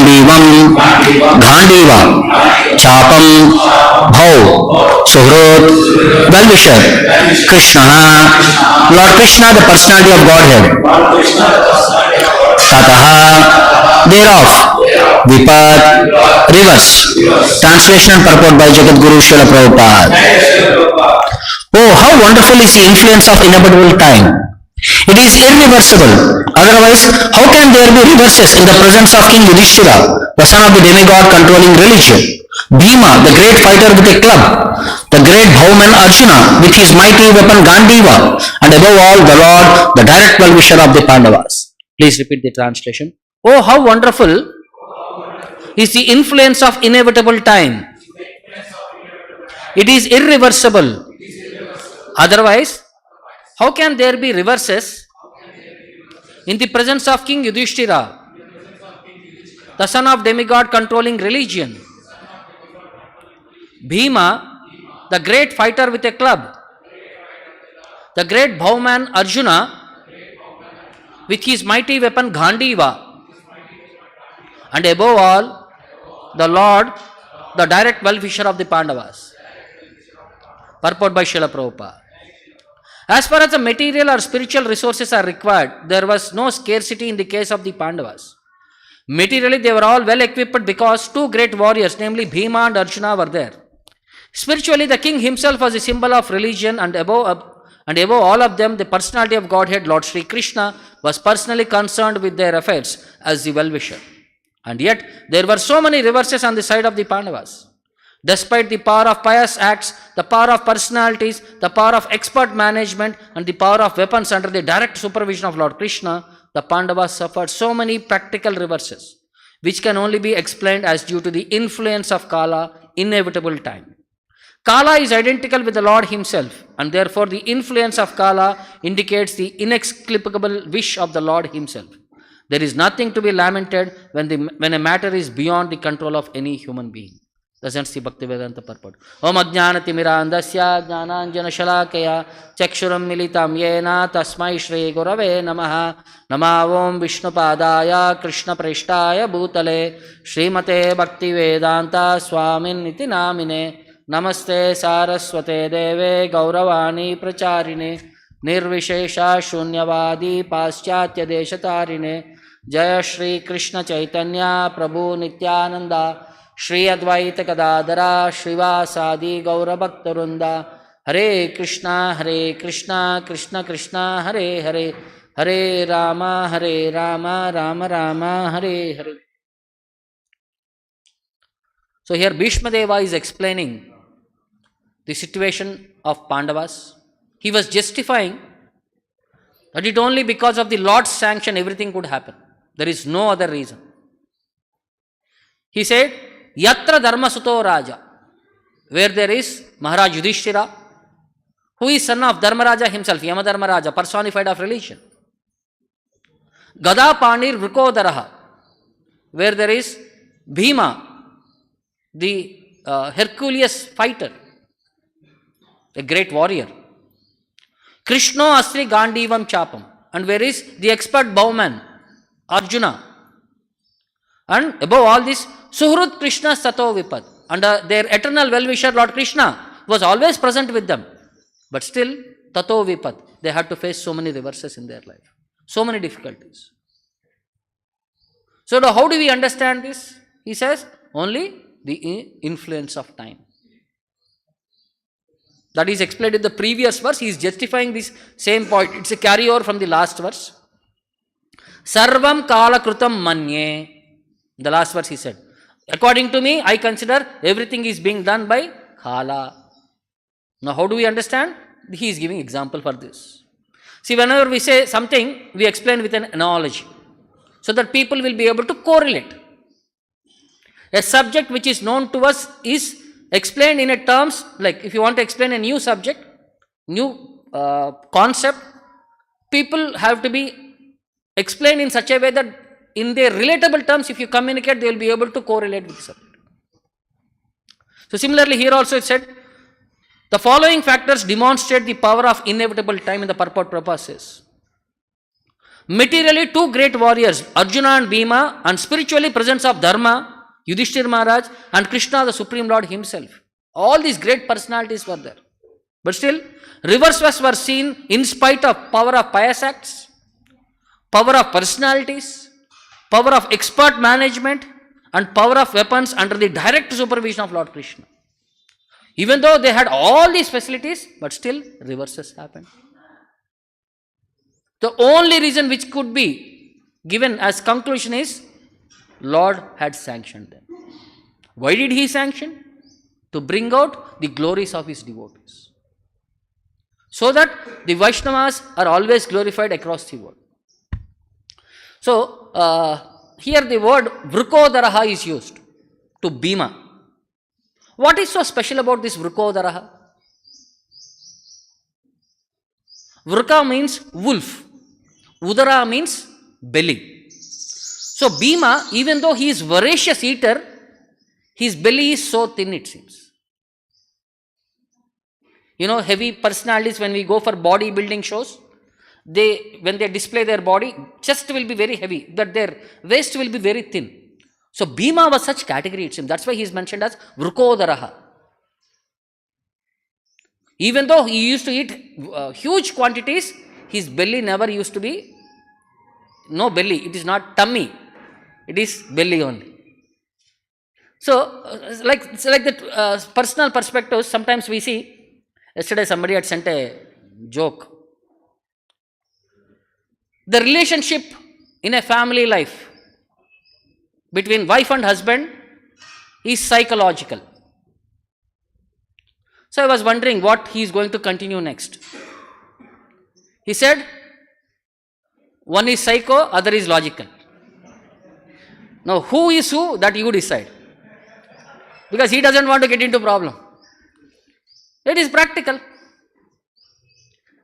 Gandivam, Ghandiva, Chapam, Bhau, Suhrut, well-wisher, Krishna, Lord Krishna, the personality of Godhead. Tataha, thereof, Vipat, reverse. Translation and purport by Jagadguru Srila Prabhupada. Oh, how wonderful is the influence of inevitable time. It is irreversible. Otherwise, how can there be reverses in the presence of King Yudhishthira, the son of the demigod controlling religion? Bhima, the great fighter with a club, the great bowman Arjuna with his mighty weapon Gandiva, and above all the Lord, the direct well-wisher of the Pandavas. Please repeat the translation. Oh, how wonderful is the influence of inevitable time. It is irreversible. Otherwise, how can there be reverses in the presence of King Yudhishthira, the son of demigod controlling religion? Bhima, the great fighter with a club, the great bowman Arjuna with his mighty weapon Gandiva, and above all, the Lord, the direct well-wisher of the Pandavas. Purport by Srila Prabhupada. As far as the material or spiritual resources are required, there was no scarcity in the case of the Pandavas. Materially, they were all well equipped because two great warriors, namely Bhima and Arjuna, were there. Spiritually, the king himself was a symbol of religion, and above all of them, the personality of Godhead, Lord Sri Krishna, was personally concerned with their affairs as the well-wisher. And yet, there were so many reverses on the side of the Pandavas. Despite the power of pious acts, the power of personalities, the power of expert management, and the power of weapons under the direct supervision of Lord Krishna, the Pandavas suffered so many practical reverses, which can only be explained as due to the influence of Kala, inevitable time. Kala is identical with the Lord himself, and therefore the influence of Kala indicates the inexplicable wish of the Lord himself. There is nothing to be lamented when a matter is beyond the control of any human being. Presents the Bhaktivedanta purport. Om ajnanati mirandasya jnananjana shalakaya chakshuram militam yena tasmai shri gurave namaha namavom vishnupadaya krishna preshtaya bhutale srimate bhaktivedanta swamin iti namine namaste saraswate deve gauravani pracharine nirvishesha shunyavadi paschatya deshatarine jaya shri krishna chaitanya prabhu nityananda Shri Advaita Kadadara Shrivasadi Gaura Bhaktarunda Hare Krishna Krishna Krishna Hare Hare Hare Rama Rama Rama Hare Hare. So here Bhishma Deva is explaining the situation of Pandavas. He was justifying that it only because of the Lord's sanction everything could happen. There is no other reason. He said, Yatra Dharma Suto Raja, where there is Maharaj Yudhishthira, who is son of Dharmaraja himself, Yama Dharmaraja, personified of religion. Gada Panir Vrikodaraha, where there is Bhima, the Herculeous fighter, a great warrior. Krishna Asri Gandivam Chapam, and where is the expert bowman, Arjuna. And above all this, Suhrut Krishna Sato Vipad, and their eternal well-wisher Lord Krishna was always present with them. But still, Tato Vipad, they had to face so many reverses in their life, so many difficulties. So how do we understand this? He says, only the influence of time. That is explained in the previous verse. He is justifying this same point. It's a carryover from the last verse. Sarvam Kala Krutam Manye. In the last verse he said, according to me, I consider everything is being done by Kala. Now how do we understand? He is giving example for this. See, whenever we say something, we explain with an analogy, so that people will be able to correlate. A subject which is known to us is explained in a terms, like if you want to explain a new subject, new concept, people have to be explained in such a way that in their relatable terms, if you communicate, they will be able to correlate with the subject. So similarly, here also it said, the following factors demonstrate the power of inevitable time in the purport. Prabhupada says, Materially, two great warriors, Arjuna and Bhima, and spiritually, presence of Dharma, Yudhishthir Maharaj, and Krishna, the Supreme Lord himself. All these great personalities were there. But still, reverses were seen in spite of power of pious acts, power of personalities, power of expert management, and power of weapons under the direct supervision of Lord Krishna. Even though they had all these facilities, but still reverses happened. The only reason which could be given as conclusion is Lord had sanctioned them. Why did he sanction? To bring out the glories of his devotees. So that the Vaishnavas are always glorified across the world. So, here the word Vrukodaraha is used to Bhima. What is so special about this Vrukodaraha? Vruka means wolf. Udara means belly. So Bhima, even though he is voracious eater, his belly is so thin, it seems. You know, heavy personalities, when we go for bodybuilding shows, when they display their body, chest will be very heavy, but their waist will be very thin. So Bhima was such category, it seems. That's why he is mentioned as Vrukodaraha. Even though he used to eat huge quantities, his belly never used to be, no belly, it is not tummy, it is belly only. So, it's like the personal perspectives, sometimes we see, yesterday somebody had sent a joke. The relationship in a family life between wife and husband is psychological. So I was wondering what he is going to continue next. He said, one is psycho, other is logical. Now, who is who, that you decide. Because he doesn't want to get into problem. It is practical.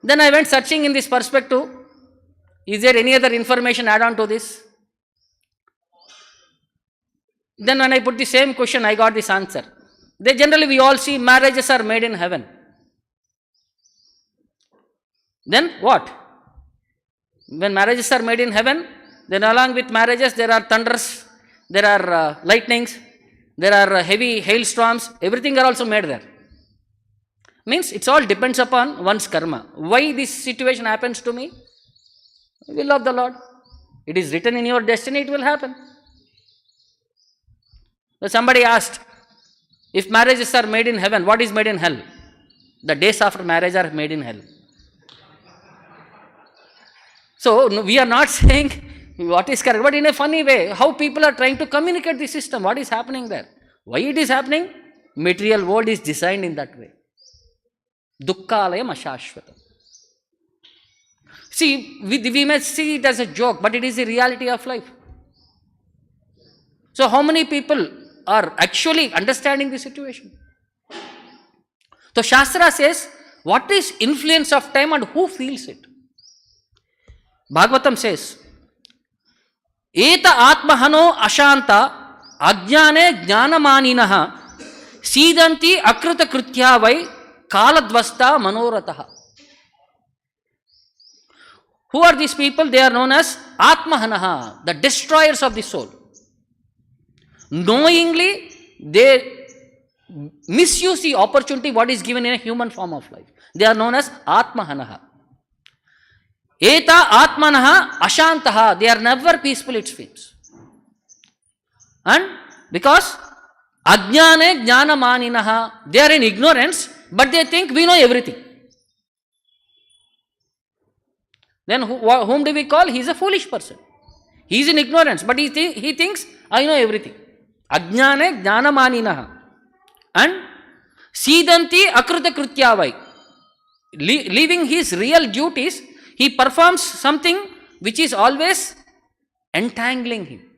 Then I went searching in this perspective. Is there any other information add on to this? Then when I put the same question, I got this answer. We all see marriages are made in heaven. Then what? When marriages are made in heaven, then along with marriages there are thunders, there are lightnings, there are heavy hailstorms, everything are also made there. Means it's all depends upon one's karma. Why this situation happens to me? Will of the Lord. It is written in your destiny, it will happen. So somebody asked, if marriages are made in heaven, what is made in hell? The days after marriage are made in hell. So no, we are not saying what is correct, but in a funny way, how people are trying to communicate the system, what is happening there. Why it is happening? Material world is designed in that way. Dukkhalayam ashashvatam. See, we may see it as a joke, but it is the reality of life. So how many people are actually understanding the situation? So Shastra says, what is influence of time and who feels it? Bhagavatam says, Eta atmahano ashanta ajnane jnanamaninaha sidanti akrita krutya vai kaladvasta manorataha. Who are these people? They are known as Atmahanaha, the destroyers of the soul. Knowingly, they misuse the opportunity what is given in a human form of life. They are known as Atmahanaha. Eta Atmanaha Ashantaha. They are never peaceful, it seems. And because Ajnane Jnanamaninaha, they are in ignorance, but they think we know everything. Then whom do we call? He is a foolish person. He is in ignorance, but he thinks, I know everything. Ajnane Jnanamaninaha. And Sidanti Akrita Krutyavai. Leaving his real duties, he performs something which is always entangling him.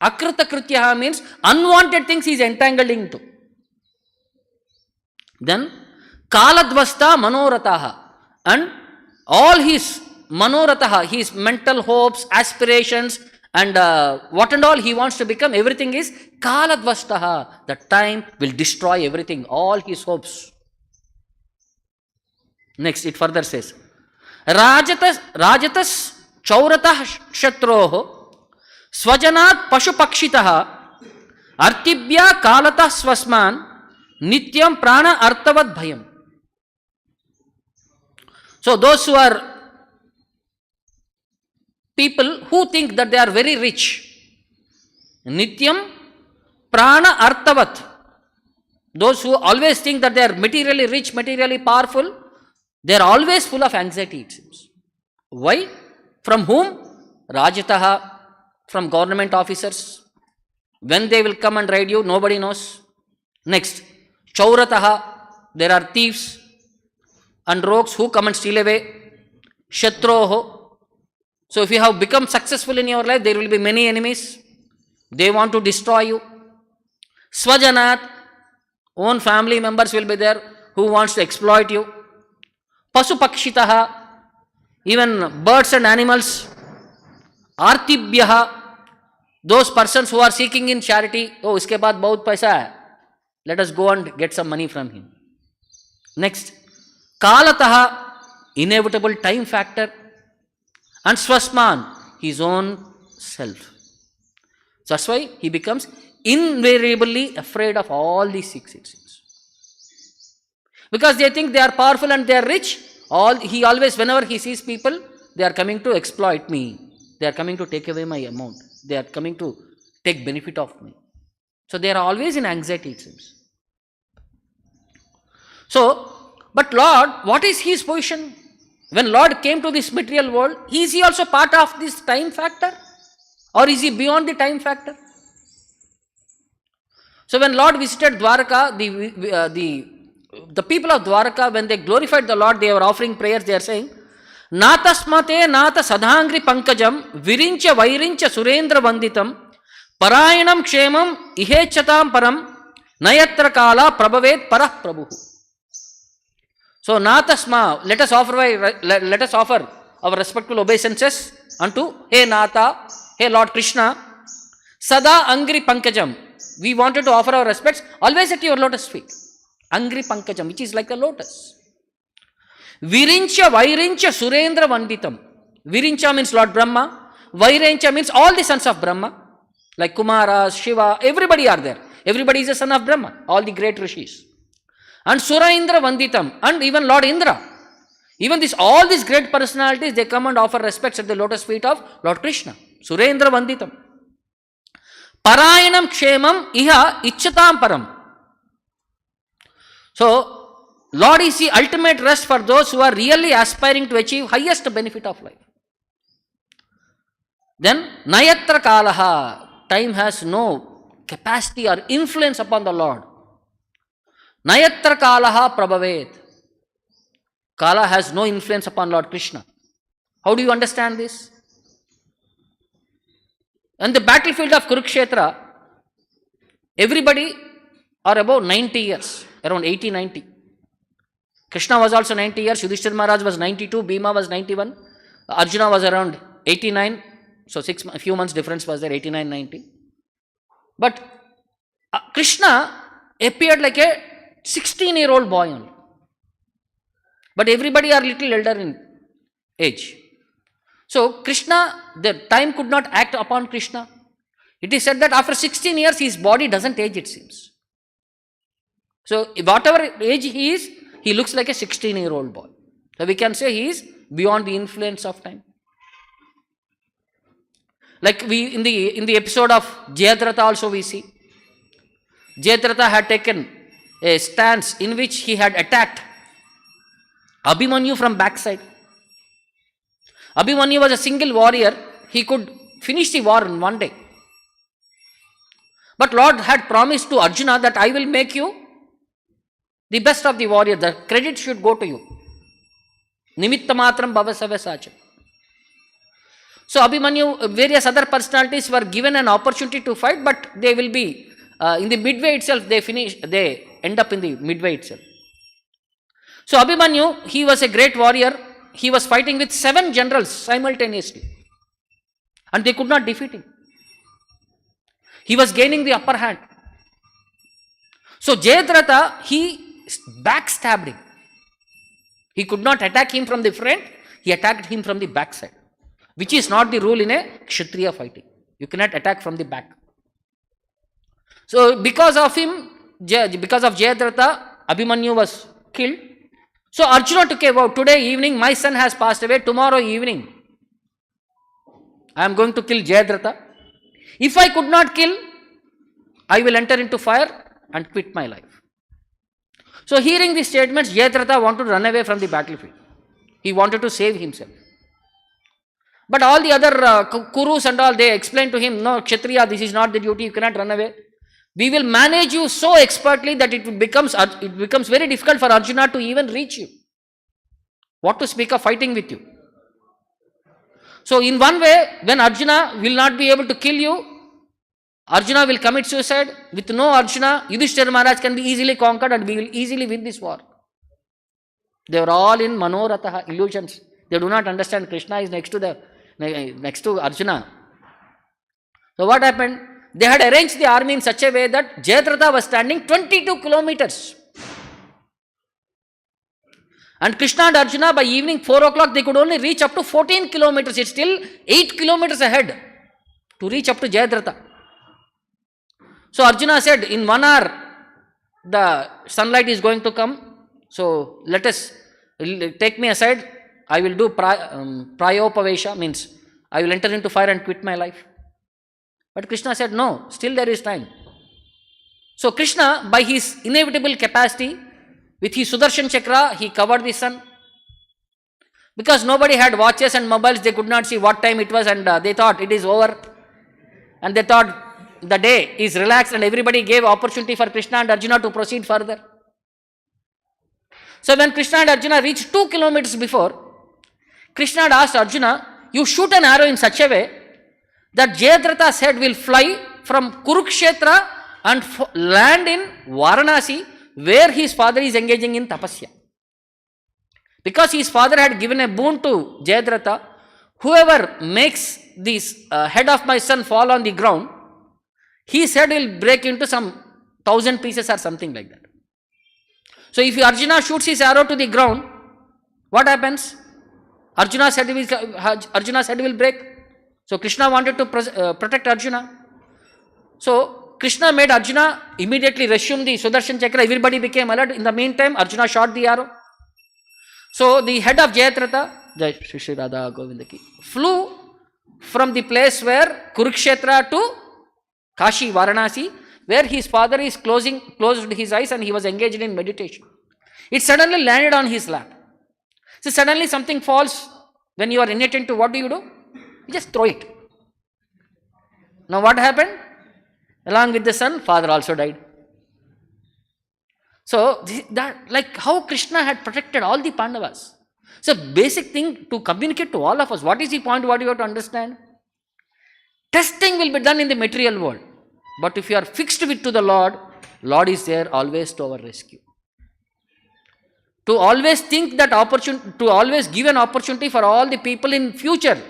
Akrita Krutyaha means unwanted things he is entangled into. Then Kaladvasta Manorataha. And all his Manorataha, his mental hopes, aspirations, and what and all he wants to become, everything is Kaladvastaha. The time will destroy everything, all his hopes. Next, it further says, Rajatas Chauratah Kshatroho Swajanat Pashupakshitah Artibhya Kalatah Swasman Nityam Prana Artavad Bhayam. So those who are people who think that they are very rich, Nityam Prana Artavat, those who always think that they are materially rich, materially powerful, they are always full of anxiety, it seems. Why? From whom? Rajataha, from government officers. When they will come and raid you, nobody knows. Next, Chaurataha, there are thieves and rogues who come and steal away. Shatroho, so if you have become successful in your life, there will be many enemies. They want to destroy you. Swajanat, own family members will be there who wants to exploit you. Pasupakshitaha, even birds and animals. Artibhyaha, those persons who are seeking in charity. Oh, iske baad bahut paisa hai. Let us go and get some money from him. Next, Kalataha, inevitable time factor. And Swasman, his own self. So that's why he becomes invariably afraid of all these six, it seems. Because they think they are powerful and they are rich. He always, whenever he sees people, they are coming to exploit me. They are coming to take away my amount. They are coming to take benefit of me. So they are always in anxiety, it seems. So, but Lord, what is his position? When Lord came to this material world, is he also part of this time factor? Or is he beyond the time factor? So when Lord visited Dwaraka, the people of Dwaraka, when they glorified the Lord, they were offering prayers, they are saying, Natasmate Nata Sadhangri Pankajam Virincha Vairincha Surendra Vanditam Parayanam Kshemam Ihechatam Param Nayatra Kala Prabhavet Parah Prabhu. So Natasma, let us offer our respectful obeisances unto Hey Nata, Hey Lord Krishna, Sada Angri Pankajam. We wanted to offer our respects always at your lotus feet. Angri Pankajam, which is like a lotus. Virincha Vairincha Surendra Vanditam. Virincha means Lord Brahma. Vairincha means all the sons of Brahma. Like Kumara, Shiva, everybody are there. Everybody is a son of Brahma. All the great rishis. And Sura Indra Vanditam. And even Lord Indra. Even all these great personalities, they come and offer respects at the lotus feet of Lord Krishna. Surendra Vanditam. Parayanam Kshemam Iha Ichchatam Param. So, Lord is the ultimate rest for those who are really aspiring to achieve highest benefit of life. Then, Nayatra Kalaha, time has no capacity or influence upon the Lord. Nayatra Kalaha Prabhavet. Kala has no influence upon Lord Krishna. How do you understand this? On the battlefield of Kurukshetra, everybody are about 90 years, around 80-90. Krishna was also 90 years, Yudhishthira Maharaj was 92, Bhima was 91, Arjuna was around 89, so a few months difference was there, 89-90. But Krishna appeared like a 16-year-old boy only. But everybody are little elder in age. So Krishna, the time could not act upon Krishna. It is said that after 16 years, his body doesn't age, it seems. So whatever age he is, he looks like a 16-year-old boy. So we can say he is beyond the influence of time. Like we in the episode of Jayadratha also we see. Jayadratha had taken a stance in which he had attacked Abhimanyu from backside. Abhimanyu was a single warrior. He could finish the war in one day. But Lord had promised to Arjuna that I will make you the best of the warrior. The credit should go to you. Nimitta matram bhavasava sacha. So Abhimanyu, various other personalities were given an opportunity to fight, but they will be in the midway itself. They end up in the midway itself. So Abhimanyu, he was a great warrior. He was fighting with 7 generals simultaneously, and they could not defeat him. He was gaining the upper hand. So Jayadratha, he backstabbed him. He could not attack him from the front, he attacked him from the backside. which is not the rule in a Kshatriya fighting. You cannot attack from the back. So because of him, because of Jayadratha, Abhimanyu was killed. So Arjuna took a vow, today evening my son has passed away, tomorrow evening I am going to kill Jayadratha. If I could not kill, I will enter into fire and quit my life. So hearing these statements, Jayadratha wanted to run away from the battlefield. He wanted to save himself. But all the other Kurus and all, they explained to him, no, Kshatriya, this is not the duty, you cannot run away. We will manage you so expertly that it becomes very difficult for Arjuna to even reach you. What to speak of fighting with you? So in one way, when Arjuna will not be able to kill you, Arjuna will commit suicide. With no Arjuna, Yudhishthira Maharaj can be easily conquered and we will easily win this war. They were all in Manoratha, illusions. They do not understand Krishna is next to Arjuna. So what happened? They had arranged the army in such a way that Jayadratha was standing 22 kilometers. And Krishna and Arjuna by evening 4 o'clock, they could only reach up to 14 kilometers. It's still 8 kilometers ahead to reach up to Jayadratha. So Arjuna said, in 1 hour, the sunlight is going to come. So take me aside. I will do prayopavesha, means I will enter into fire and quit my life. But Krishna said, no, still there is time. So Krishna, by his inevitable capacity, with his Sudarshan Chakra, he covered the sun. Because nobody had watches and mobiles, they could not see what time it was, and they thought it is over. And they thought the day is relaxed, and everybody gave opportunity for Krishna and Arjuna to proceed further. So when Krishna and Arjuna reached 2 kilometers before, Krishna had asked Arjuna, you shoot an arrow in such a way that Jayadratha's head will fly from Kurukshetra and land in Varanasi, where his father is engaging in tapasya. Because his father had given a boon to Jayadratha, whoever makes this head of my son fall on the ground, his head will break into some 1,000 pieces or something like that. So if Arjuna shoots his arrow to the ground, what happens? Arjuna's head will break. So Krishna wanted to protect Arjuna. So Krishna made Arjuna immediately resume the Sudarshan Chakra. Everybody became alert. In the meantime, Arjuna shot the arrow. So the head of Jayadratha, Jai Shri Shri Radha Govindaki, flew from the place where Kurukshetra to Kashi, Varanasi, where his father is closed his eyes and he was engaged in meditation. It suddenly landed on his lap. So suddenly something falls. When you are inattentive, what do? You just throw it. Now what happened? Along with the son, father also died. So that, like how Krishna had protected all the Pandavas. So basic thing to communicate to all of us. What is the point? What you have to understand? Testing will be done in the material world. But if you are fixed to the Lord, Lord is there always to our rescue. To always think that opportunity, to always give an opportunity for all the people in future,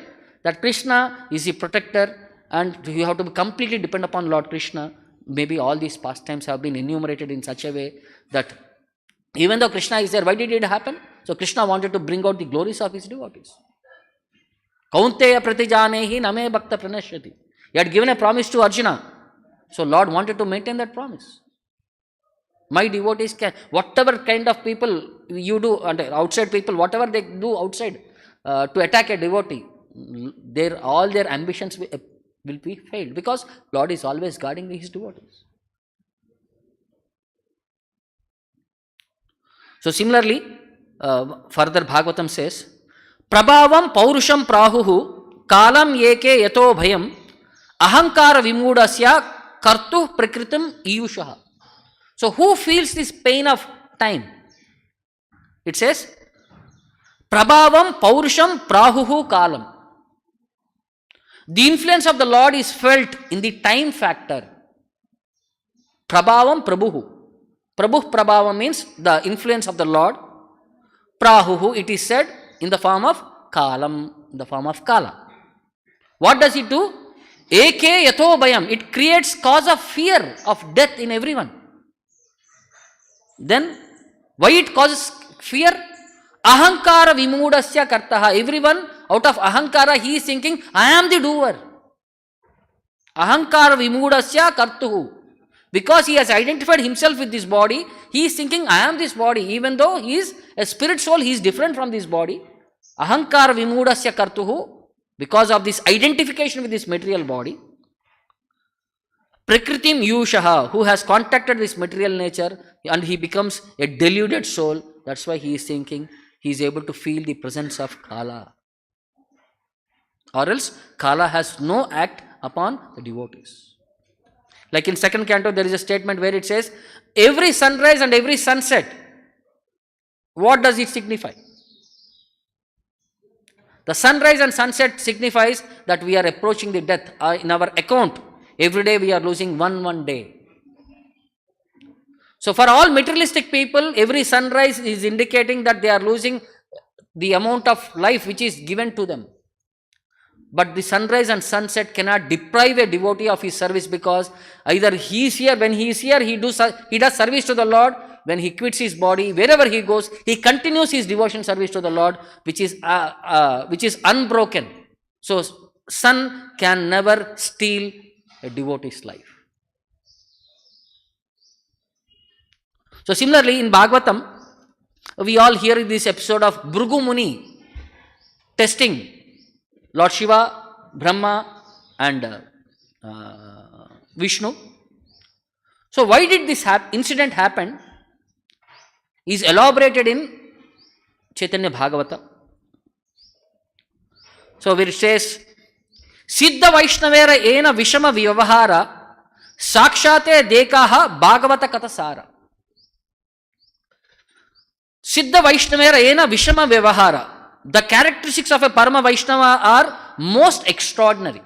that Krishna is the protector and you have to completely depend upon Lord Krishna. Maybe all these pastimes have been enumerated in such a way that even though Krishna is there, why did it happen? So Krishna wanted to bring out the glories of his devotees. Kaunteya pratijanehi name bhakta pranashyati. He had given a promise to Arjuna. So Lord wanted to maintain that promise. My devotees can, whatever kind of people you do, and outside people, whatever they do outside to attack a devotee, all their ambitions will be failed, because Lord is always guarding his devotees. So similarly, further Bhagavatam says, Prabhavam paurusham prahuhu kalam yeke yato bhayam ahankara vimudasya kartu prakritam iyushaha. So who feels this pain of time? It says, Prabhavam paurusham prahuhu kalam. The influence of the Lord is felt in the time factor. Prabhavam prabhuhu. Prabhu prabhavam means the influence of the Lord. Prahuhu, it is said in the form of kalam, in the form of kala. What does it do? Eke yato bhayam. It creates cause of fear of death in everyone. Then, why it causes fear? Ahankara vimudasya kartaha. Everyone out of ahankara, he is thinking, I am the doer. Ahankara vimudasya kartuhu. Because he has identified himself with this body, he is thinking, I am this body. Even though he is a spirit soul, he is different from this body. Ahankara vimudasya kartuhu. Because of this identification with this material body. Prakritim yushaha, who has contacted this material nature and he becomes a deluded soul. That's why he is thinking he is able to feel the presence of Kala. Or else Kala has no act upon the devotees. Like in second canto, there is a statement where it says, every sunrise and every sunset, what does it signify? The sunrise and sunset signifies that we are approaching the death. In our account, every day we are losing one day. So for all materialistic people, every sunrise is indicating that they are losing the amount of life which is given to them. But the sunrise and sunset cannot deprive a devotee of his service, because either he is here, when he is here, he does service to the Lord. When he quits his body, wherever he goes, he continues his devotion service to the Lord, which is unbroken. So sun can never steal a devotee's life. So similarly, in Bhagavatam, we all hear this episode of Brighu Muni testing Lord Shiva, Brahma and Vishnu. So why did this incident happen is elaborated in Chaitanya Bhagavata. So where it says, Siddha Vaishnavera ena Vishama Vyavahara Sakshate Dekaha Bhagavata Katasara. Siddha Vaishnavera ena Vishama Vyavahara. The characteristics of a Parama Vaishnava are most extraordinary.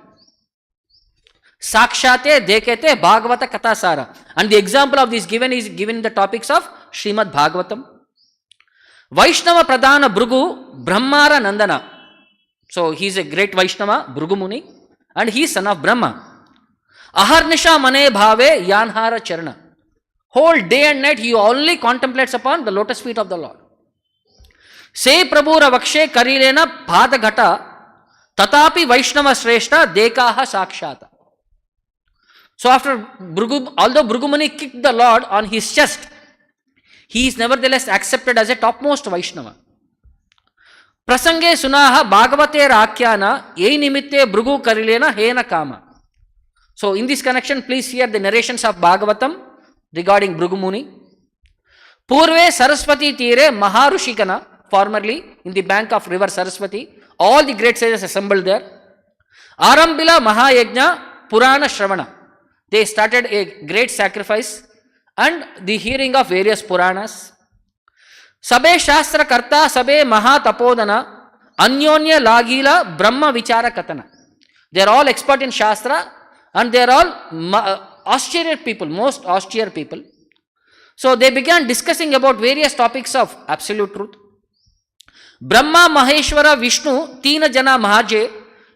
Sakshate Dekete Bhagavata Katasara. And the example of this is given in the topics of Srimad Bhagavatam. Vaishnava Pradhana Brighu Brahmara Nandana. So he is a great Vaishnava, Brighu Muni, and he is son of Brahma. Aharnisha Mane Bhave Yanhara Charana. Whole day and night he only contemplates upon the lotus feet of the Lord. Se Prabhura Vakshe Karilena Padagata Tatapi Vaishnava Shreshta Dekaha Sakshata. So after Brighu, although Brighu Muni kicked the Lord on his chest, he is nevertheless accepted as a topmost Vaishnava. Prasange Sunaha Bhagavate Rakyana Ei Nimitte Brighu Karilena Hena Kama. So in this connection, please hear the narrations of Bhagavatam regarding Brighu Muni. Purve Saraswati Tire Maharushikana. Formerly, in the bank of river Saraswati, all the great sages assembled there. Arambila Mahayajna Purana Shravana. They started a great sacrifice and the hearing of various Puranas. Sabe Shastra Karta Sabe Maha Tapodana Anyonya Lagila Brahma Vichara Katana. They are all expert in Shastra and they are all austere people, most austere people. So they began discussing about various topics of absolute truth. Brahma Maheshwara Vishnu Tina Jana Mahaje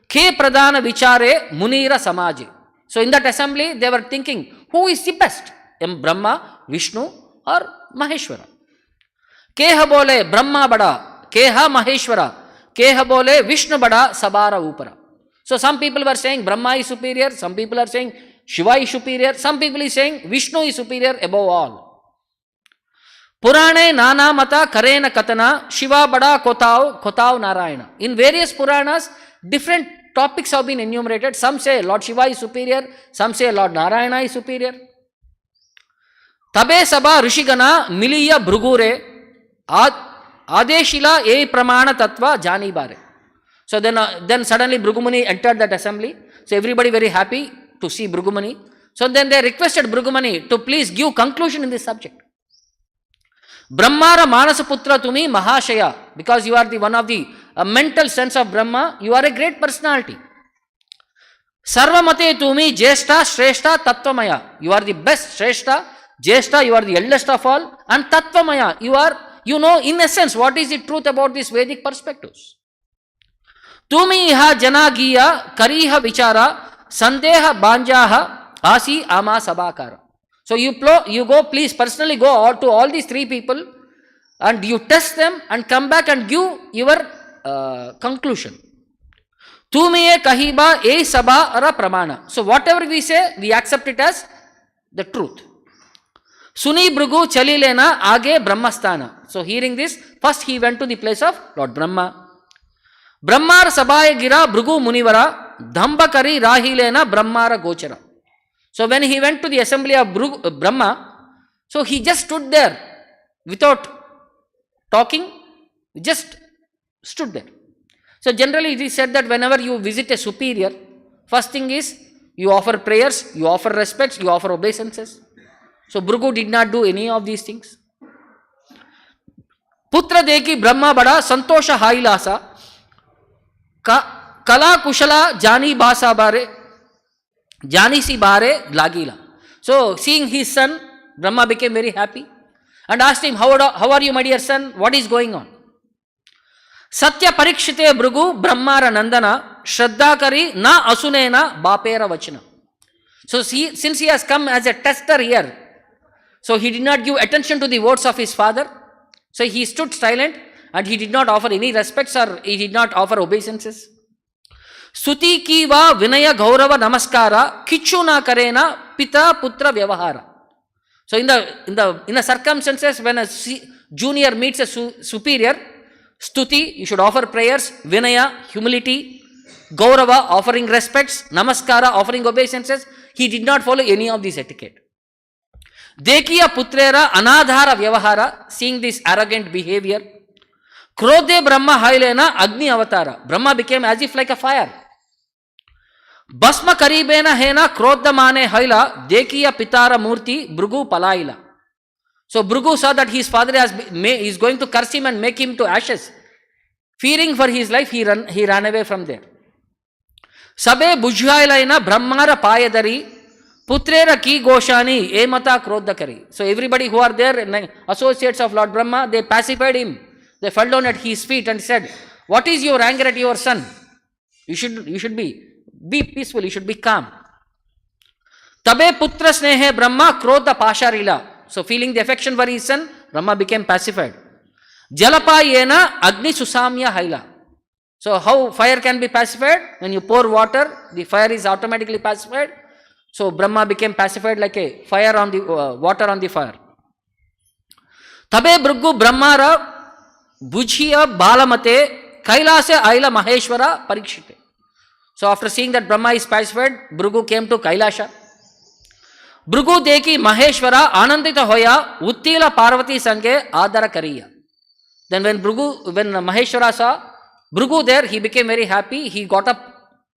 Ke Pradhana Vichare Munira Samaje. So in that assembly they were thinking, who is the best? Brahma, Vishnu or Maheshwara? Keha bole Brahma bada, Keha Maheshwara, Keha bole Vishnu bada, Sabara Upara. So some people were saying Brahma is superior, some people are saying Shiva is superior, some people is saying Vishnu is superior above all. Purane Nana Mata Karena Katana Shiva Bada Kotao Narayana. In various Puranas, different topics have been enumerated. Some say Lord Shiva is superior, some say Lord Narayana is superior. Tabe Sabha Rishigana Miliya Brugure Adeshila E Pramana Tattva Jani Bare. So then suddenly Brighu Muni entered that assembly. So everybody very happy to see Brighu Muni. So then they requested Brighu Muni to please give conclusion in this subject. Brahmara Manasaputra Tumi Mahashaya, because you are the one of the mental sense of Brahma, you are a great personality. Sarvamate Tumi Jeshta Shreshta Tattvamaya, you are the best Shreshta, Jeshta, you are the eldest of all, and Tattvamaya, you know in essence what is the truth about these Vedic perspectives. Tumi iha janagiya kariha vichara sandeha banjaha asi ama sabakara. So you go, please personally go to all these three people and you test them and come back and give your conclusion. Tumiye kahiba e sabha ara pramana. So whatever we say, we accept it as the truth. Suni Brighu chali lena age brahmasthana. So hearing this, first he went to the place of Lord Brahma. Brahmar sabhaye gira Brighu munivara dhambakari rahilena brahmara gochara. So when he went to the assembly of Brahma, so he just stood there without talking, just stood there. So generally it is said that whenever you visit a superior, first thing is you offer prayers, you offer respects, you offer obeisances. So Brighu did not do any of these things. Putra deki Brahma bada santosha hailasa kala kushala jani basa bare jani si bare lagila. So seeing his son, Brahma became very happy and asked him, how are you, my dear son? What is going on? Satya parikshite Brighu Brahmara nandana shraddhakari na asunena bapera vachana. So since he has come as a tester here, so he did not give attention to the words of his father. So he stood silent and he did not offer any respects or he did not offer obeisances. Suti ki va vinaya gaurava namaskara kichuna karena pita putra vyavahara. So in the circumstances when a junior meets a superior, stuti, you should offer prayers, vinaya, humility, gaurava, offering respects, namaskara, offering obeisances. He did not follow any of this etiquette. Dekiya putrera anadhara vyavahara, seeing this arrogant behavior. Krodhe Brahma hailena agni avatara. Brahma became as if like a fire. Basma karibena hena krodhamane haila dekiya pitara murti Brighu palaila. So Brighu saw that his father is going to curse him and make him to ashes. Fearing for his life, he ran away from there. Sabe bujhailaina brahmara payadari putrera ki goshani emata krodhakari. So everybody who are there, associates of Lord Brahma, they pacified him. They fell down at his feet and said, what is your anger at your son? You should be peaceful, you should be calm. Tabe putra snehe Brahma krodha pasharila. So feeling the affection for his son, Brahma became pacified. Jalapayena agni susamya haila. So how fire can be pacified? When you pour water, the fire is automatically pacified. So Brahma became pacified like a fire on the water on the fire. Tabe Brighu Brahmara bujhiya balamate kailase aila maheshwara parikshite. So after seeing that Brahma is pacified, Brighu came to Kailasha. Brighu deki maheshwara anandita hoya uttila parvati sange adara kariya. Then when Maheshwara saw Brighu there, he became very happy. He got up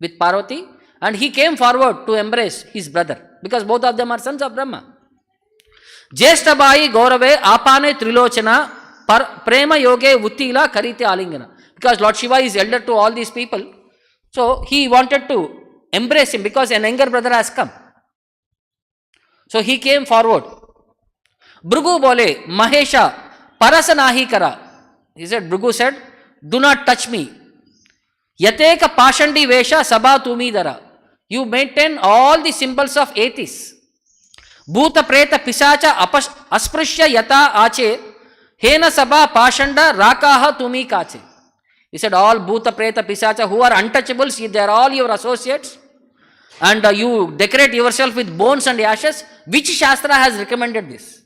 with Parvati and he came forward to embrace his brother because both of them are sons of Brahma. Jeshtabai Gaurave Apane Trilochana Prema Yoge Uttila Karite Alingana. Because Lord Shiva is elder to all these people, so he wanted to embrace him because an younger brother has come. So he came forward. Brighu bole Mahesha Parasanahi Kara. Brighu said, do not touch me. Yateka Pashandi Vesha Sabha Tumidara. You maintain all the symbols of atheists. Bhuta Preta Pisacha Asprishya Yata Ache Hena Sabha Pashanda Rakaha Tumi Kache. He said, all Bhuta Preta Pisacha who are untouchables, they are all your associates. And you decorate yourself with bones and ashes. Which Shastra has recommended this?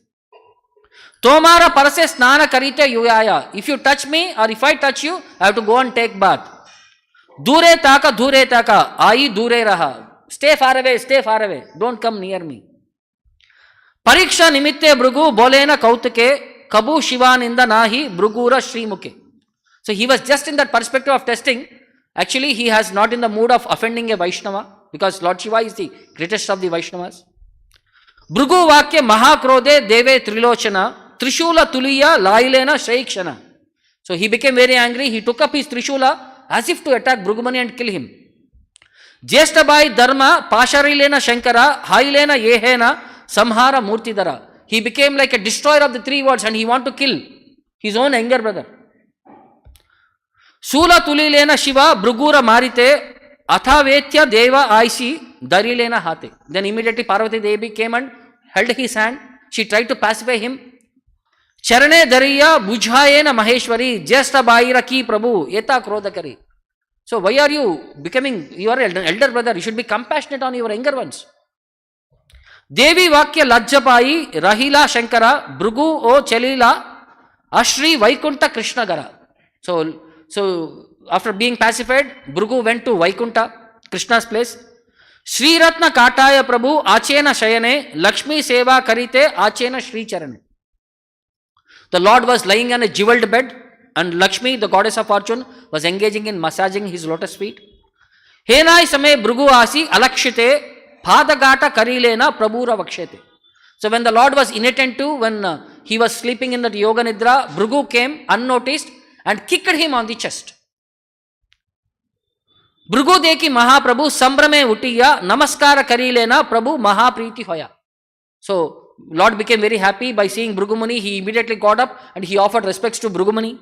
Tomara parase snana karite yuyaya. If you touch me or if I touch you, I have to go and take bath. Dure taka, ai dure raha. Stay far away, don't come near me. Pariksha nimitte Brighu bolena kautake, kabu shivaninda nahi Brigura shrimuke. So he was just in that perspective of testing. Actually, he has not in the mood of offending a Vaishnava because Lord Shiva is the greatest of the Vaishnavas. Brighu vakya mahakrode deve trilochana. Trishula Tuliya Lailena Shaikshana. So he became very angry. He took up his Trishula as if to attack Brigumani and kill him. Jeshtabai Dharma Pasharilena Shankara Hailena Yehena Samhara Murtidara. He became like a destroyer of the three worlds and he wanted to kill his own younger brother. Sula Tulilena Shiva Brigura Marite Athavetya Deva Aishi Darilena Hate. Then immediately Parvati Devi came and held his hand. She tried to pacify him. Charane Dariya Bujhayena Maheshwari Jesta Baira Ki Prabhu Yeta Krodakari. So why are you becoming, you are an elder brother, you should be compassionate on your younger ones. Devi Vakya Lajjapai Rahila Shankara Brighu O Chelila Ashri Vaikunta Krishna Gara. So after being pacified, Brighu went to Vaikunta, Krishna's place. Sri Ratna Kataya Prabhu Achena Shayane Lakshmi Seva Karite Achena Sri Charane. The Lord was lying on a jeweled bed and Lakshmi, the goddess of fortune, was engaging in massaging his lotus feet. Henai Same Brighu Asi Alakshite Padagata Karilena Prabhura Vakshete. So when the Lord was inattentive, when he was sleeping in that yoga nidra, Brighu came unnoticed and kicked him on the chest. Brighu deki Mahaprabhu Sambrame Utiya Namaskara Karilena Prabhu Mahapriti Hoya. So Lord became very happy by seeing Brighu Muni. He immediately got up and he offered respects to Brighu Muni.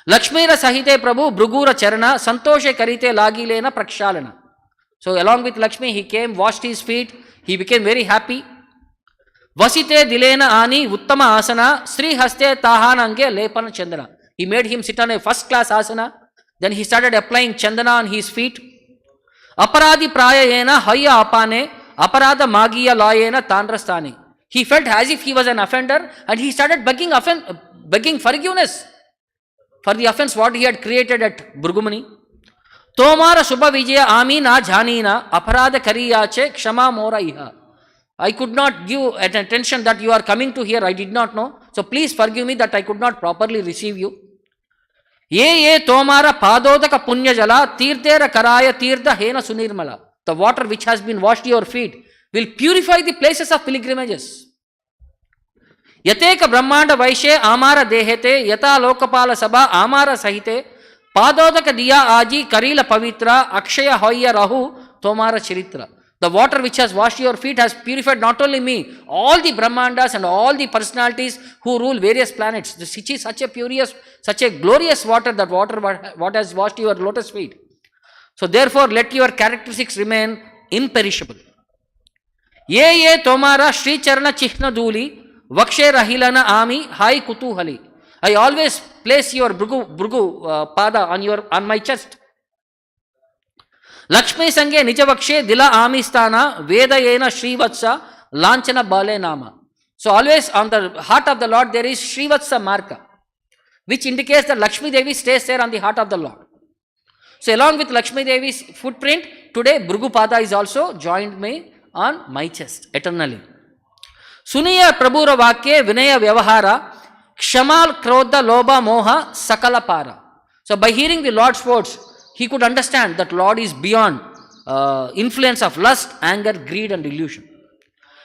Lakshmira Sahite Prabhu Brigura Charana Santoshe Karite Lagilena Prakshalana. So along with Lakshmi, he came, washed his feet, he became very happy. Vasite Dilena Ani Uttama Asana Sri Haste Tahanange Lepana Chandana. He made him sit on a first class asana. Then he started applying chandana on his feet. Aparadi Prayayena Haya Apane Aparada Magiya Layena Tandrastani. He felt as if he was an offender and he started begging forgiveness for the offense what he had created at Brighu Muni. Tomara Subha Vijaya Amina Jhanina Aparada Kariyache Kshama Mora Iha. I could not give attention that you are coming to here, I did not know. So please forgive me that I could not properly receive you. Ye Tomara Padodaka Punya Jala Tirtera Karaya Tirtha Hena Sunirmala. The water which has been washed your feet will purify the places of pilgrimages. Yateka Brahmanda Vaishe Amara Dehete Yata Lokapala Sabha Amara Sahite Padodaka Diya Aji Karila Pavitra Akshaya Hoya Rahu Tomara Charitra. The water which has washed your feet has purified not only me, all the Brahmandas and all the personalities who rule various planets. This is such a glorious water, that water what has washed your lotus feet. So therefore let your characteristics remain imperishable. Ye tomara Shri Charana Chihna Duli Vakshe Rahilana Ami Hai Kutuhali. I always place your Brighu pada on my chest. Lakshmi Sange Nijavakshe Dila Amistana Vedayena Srivatsa Lanchana Bale Nama. So always on the heart of the Lord there is Srivatsa Marka, which indicates that Lakshmi Devi stays there on the heart of the Lord. So along with Lakshmi Devi's footprint, today Brighu Pada is also joined me on my chest eternally. Suniya Prabhura Vakye Vinaya Vyavahara Kshamal Krodha Loba Moha Sakala Para. So by hearing the Lord's words, he could understand that Lord is beyond influence of lust, anger, greed and illusion.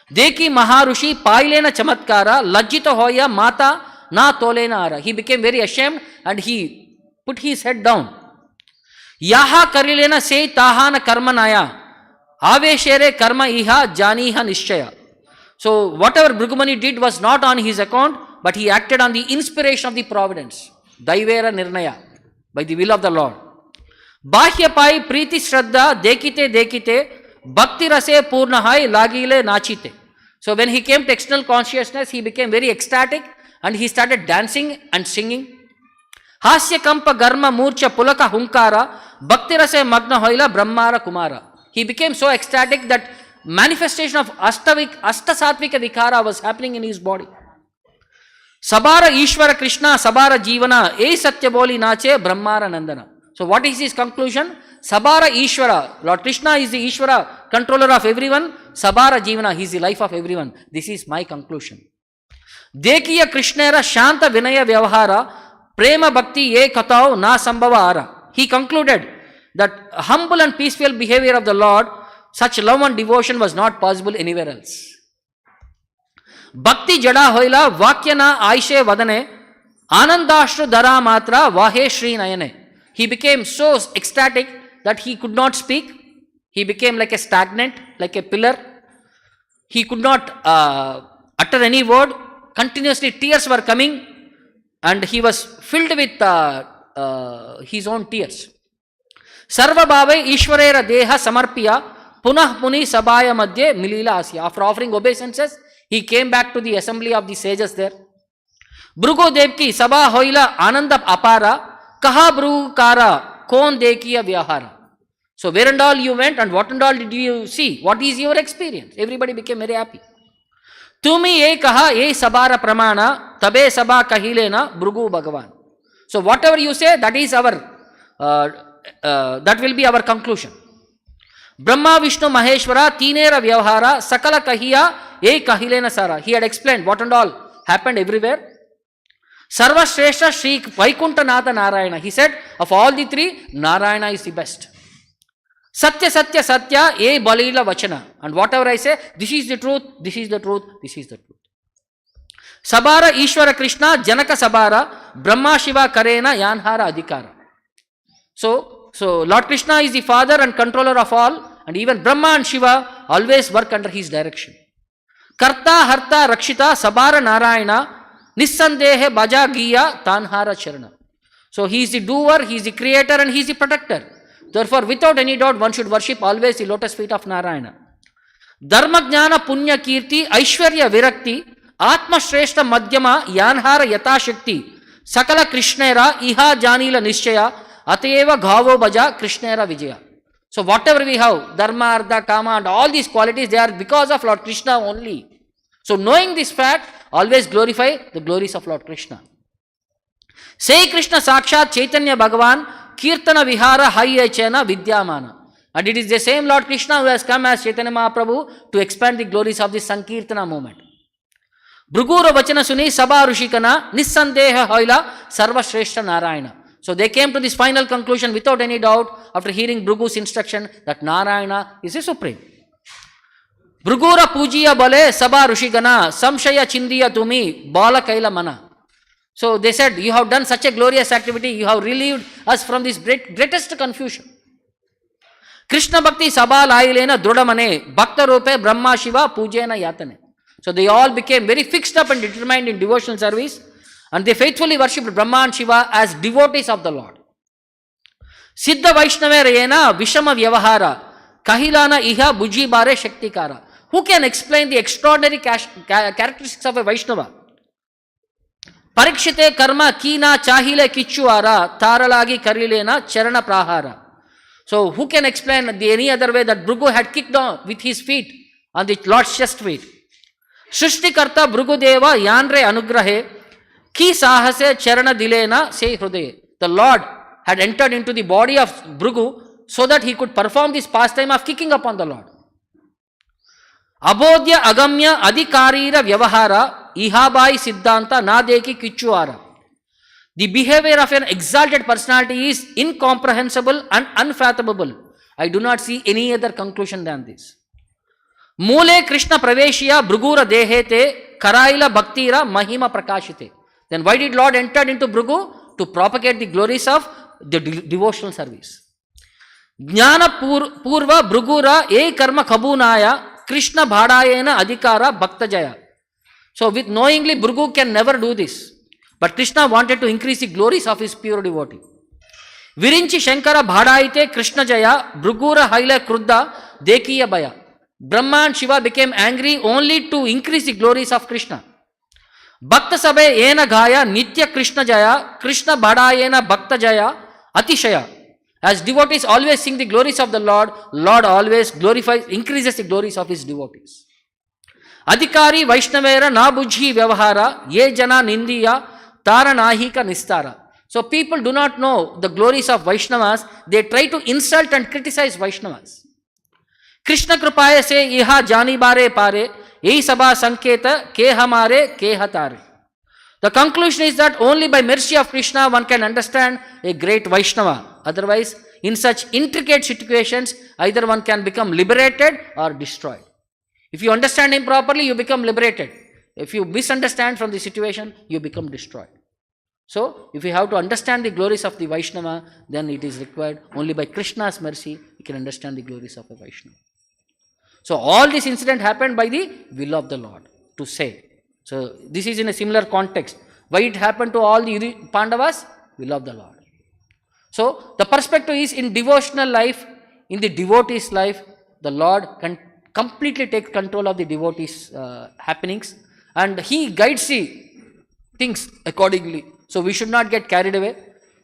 Deki Maharushi Pailena Chamatkara Lajjita Hoya Mata Na Tolena Ara. He became very ashamed and he put his head down. Yaha Karilena Se Tahana Karmanaya Aveshere Karma Iha Janiha Nishchaya. So whatever Brighu Muni did was not on his account, but he acted on the inspiration of the providence. Daivera Nirnaya, by the will of the Lord. Bahyapai Priti Shraddha Dekite Bhakti Rase Purnahai Lagile Nachite. So when he came to external consciousness, he became very ecstatic and he started dancing and singing. Hasya Kampa Garma Murcha Pulaka Hunkara Bhakti Rase Magna Hoila Brahmara Kumara. He became so ecstatic that manifestation of Ashtasatvika Vikara was happening in his body. Sabara Ishvara Krishna Sabara Jivana E Satya Boli Nache Brahmara Nandana. So what is his conclusion? Sabara Ishvara. Lord Krishna is the Ishvara, controller of everyone. Sabara Jivana, he is the life of everyone. This is my conclusion. Dekiya Krishnera Shanta Vinaya Vyavahara Prema Bhakti Ye Katao Na Sambhavara. He concluded that humble and peaceful behavior of the Lord, such love and devotion was not possible anywhere else. Bhakti Jada Hoila Vakyana Aishe Vadane Anandashru Dara Matra Vahe Shri Nayane. He became so ecstatic that he could not speak. He became like a stagnant, like a pillar. He could not utter any word. Continuously tears were coming and he was filled with his own tears. Sarva Bhave Ishwarera Deha Samarpiya Punah Puni Sabaya Madhye Milila Asya. After offering obeisances, he came back to the assembly of the sages there. Brighu Devki Sabha Hoila Ananda Apara Kaha Brughu Kara kon dekiya vyahara. So where and all you went and what and all did you see? What is your experience? Everybody became very happy. Tumi ye kaha ye sabara pramana tabe sabha kahilena Brighu Bhagavan. So whatever you say, that is our, that will be our conclusion. Brahma Vishnu Maheshwara Tinera Vyavhara Sakala Kahiya Ye Kahilena Sara. He had explained what and all happened everywhere. Sarva Shrestha Shri Vaikuntha Natha Narayana. He said, of all the three, Narayana is the best. Satya Satya Satya Ye Balila Vachana. And whatever I say, this is the truth, this is the truth, this is the truth. Sabara Ishvara Krishna Janaka Sabara Brahma Shiva Karena Yanhara Adhikara. So Lord Krishna is the father and controller of all, and even Brahma and Shiva always work under his direction. Karta Harta Rakshita Sabara Narayana Nissandehe Bhaja Giya Tanhara Charana. So he is the doer, he is the creator, and he is the protector. Therefore, without any doubt, one should worship always the lotus feet of Narayana. Dharma Jnana Punya Kirti Aishwarya Virakti Atma Shrestha Madhyama Yanhara Yata Shakti Sakala Krishnera Iha Janila Nishchaya Ateva Ghavo Bhaja Krishnera Vijaya. So whatever we have, Dharma, Artha, Kama and all these qualities, they are because of Lord Krishna only. So knowing this fact, always glorify the glories of Lord Krishna. Say Krishna Sakshat Chaitanya Bhagavan Kirtana Vihara Hayachena Vidyamana. And it is the same Lord Krishna who has come as Chaitanya Mahaprabhu to expand the glories of the Sankirtana movement. Brighu Vachana Suni Sabha Rushikana Nissandeha Hoila Sarva Shrestha Narayana. So they came to this final conclusion without any doubt after hearing Brighu's instruction that Narayana is the supreme. Brigura Pujiya Bale Sabha Rushigana Samshaya Chindiya Tumi Bala Kaila Mana. So they said, you have done such a glorious activity, you have relieved us from this greatest confusion. Krishna Bhakti Sabha Lailena Drudamane Bhakta Rupe Brahma Shiva Pujena Yatane. So they all became very fixed up and determined in devotional service, and they faithfully worshipped Brahma and Shiva as devotees of the Lord. Siddha Vaishnava Rayena Vishama Vyavahara Kahilana Iha Buji Bare Shaktikara. Who can explain the extraordinary characteristics of a Vaishnava? Parikshite Karma Kina Chahile Kichuara Taralagi Karilena Charana Prahara. So who can explain any other way that Brighu had kicked on with his feet on the Lord's chest feet? Shrishtikarta Brighu Deva Yanre Anugrahe Ki Sahase Charana Dilena Se Hrudaye. The Lord had entered into the body of Brighu so that he could perform this pastime of kicking upon the Lord. Abodhya Agamya Adhikarira Vyavahara Ihabai Siddhanta Nadeki Kichuara. The behavior of an exalted personality is incomprehensible and unfathomable. I do not see any other conclusion than this. Mule Krishna Praveshiya Brigura Dehete Karaila Bhaktira Mahima Prakashite. Then why did Lord enter into Brighu? To propagate the glories of the devotional service. Jnana Purva Brigura E Karma Kabunaya Krishna Bhadayena Adhikara Bhakta Jaya. So with knowingly Brighu can never do this. But Krishna wanted to increase the glories of his pure devotee. Virinchi Shankara Bhadaite Krishna Jaya Brigura Haile Krudda Dekiya Baya. Brahma and Shiva became angry only to increase the glories of Krishna. Bhakta Sabe Ena Gaya Nitya Krishna Jaya Krishna Bhadayena Bhakta Jaya Atishaya. As devotees always sing the glories of the Lord, Lord always increases the glories of his devotees. Adhikari Vaishnavera Nabujhi Vyavahara Ye Jana Nindiya Tara Nahika Nistara. So people do not know the glories of Vaishnavas, they try to insult and criticize Vaishnavas. Krishna Kripaya se Iha Jani Bare Pare Ei Sabha Sanketa Ke Hamare Ke Hatare. The conclusion is that only by mercy of Krishna one can understand a great Vaishnava. Otherwise, in such intricate situations, either one can become liberated or destroyed. If you understand him properly, you become liberated. If you misunderstand from the situation, you become destroyed. So, if you have to understand the glories of the Vaishnava, then it is required only by Krishna's mercy, you can understand the glories of a Vaishnava. So, all this incident happened by the will of the Lord to say. So, this is in a similar context. Why it happened to all the Pandavas? Will of the Lord. So, the perspective is in devotional life, in the devotee's life, the Lord can completely take control of the devotee's happenings and he guides the things accordingly. So, we should not get carried away.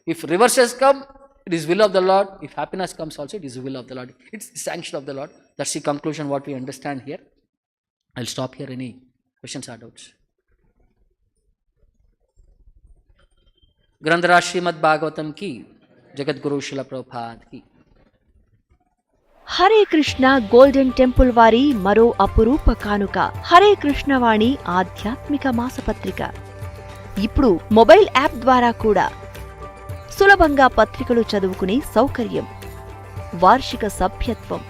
If reverses come, It is will of the Lord. If happiness comes also, it is the will of the Lord. It's the sanction of the Lord. That's the conclusion what we understand here. I'll stop here. Any questions or doubts? ग्रंथराज Shrimad Bhagavatam की, जगत गुरु शिला प्रभुपाद की. Hare Krishna golden temple వారి మరో అపురూప కానుక హరే కృష్ణవాణి ఆధ్యాత్మిక మాసపత్రిక. ఇప్పుడు mobile app ద్వారా కూడా సులభంగా పత్రికలు చదువుకునే సౌకర్యం, వార్షిక సభ్యత్వం,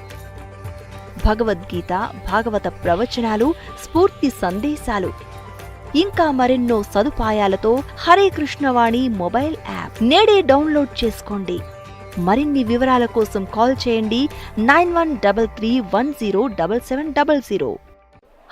భగవద్గీత, భాగవత ప్రవచనాలు, స్ఫూర్తి సందేశాలు, ఇంకా మరెన్నో సదుపాయాలతో హరే కృష్ణవాణి మొబైల్ యాప్ నేడే డౌన్లోడ్ చేసుకోండి. మరిన్ని వివరాల కోసం కాల్ చేయండి 9133107700.